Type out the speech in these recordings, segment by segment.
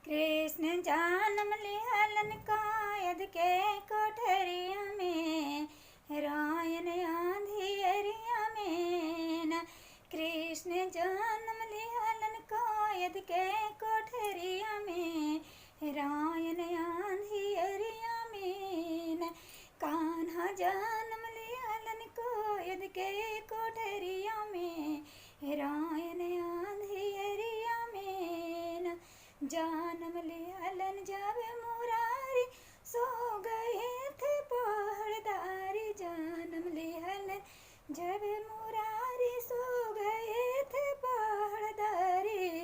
कृष्ण जन्म लिहलन कायद के कोठरिया में, रायन अंधियरिया में न। कृष्ण जन्म लिहलन कायद के कोठरिया में, रायन अंधियरिया में न। कान्हा जन्म लिहलन कायद के कोठरिया में, रायन अंधियरिया में न। जन्म लिहलन जब मुरारी सो गए थे पहरेदारी, जन्म लिहलन जब मुरारी सो गए थे पहरेदारी।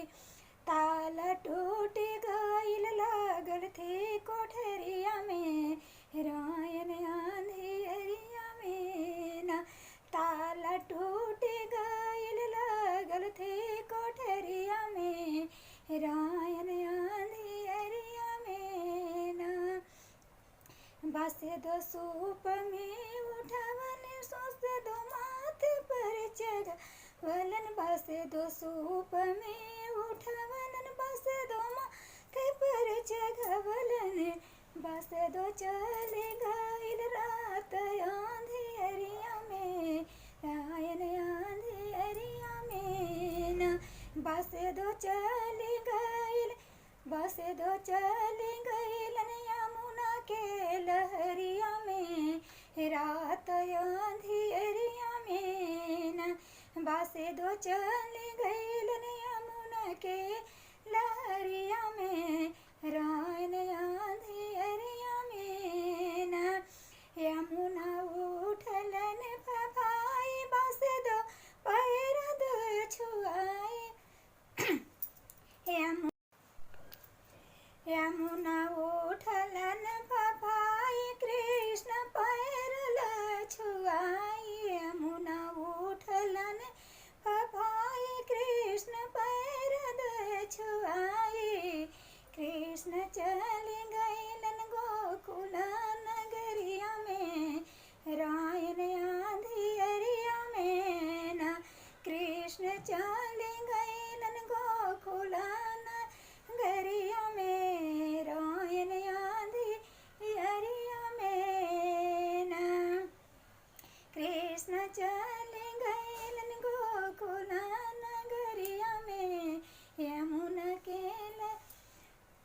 ताला टूट गइल लागल थे कोठरिया में, रायन अंधियरिया में न। ताला टूट गइल लागल थे कोठरिया में, रायन अंधियरिया में न। बासे दो सूप में उठवन सोस दो माथे पर चढ़वलन, बासे दो सूप में उठवन बस दो माथे पर चढ़वलन। बस दो चले गइल रात अंधियरिया में, रायन अंधियरिया में न। बस दो चले गइल, बस दो चले गइलन यमुना के लहरिया में, रात अंधियरिया में न। बस दो चले गइलन यमुना के लहरिया में, रायन अंधियरिया में न। यमुना उठलन फफाई, बस दो पैर दो छुआई। यमुना उठलन फफाई, कृष्ण पैर छुआई। यमुना उठलन फफाई, कृष्ण पैर छुआई। कृष्ण चले गइलन गोकुल नगरिया में, रायन अंधियरिया में न। कृष्ण चले गइलन गोकुल नगरिया में, रायन अंधियरिया में न। कृष्ण चले गइलन गोकुल नगरिया में, यमुना के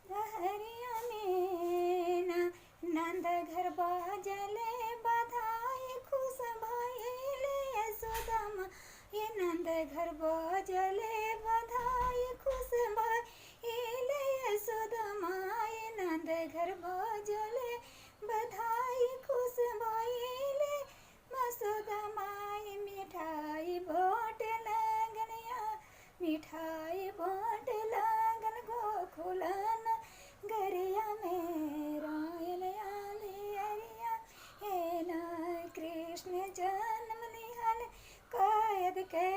लहरिया में न। नंद घर बाजले बधाई, खुश भइले यशोदा माँ, ये नंद घर बाजले बधाई, खुश भइले यशोदा माँ। ये नंद घर बाजले बधाई, खुश भइले यशोदा माँ। मिठाई बाट लगन या मिठाई बाट लगन गोकुल नगरिया में, रायन अंधियरिया में न। कृष्ण जन्म लिहलन कायद के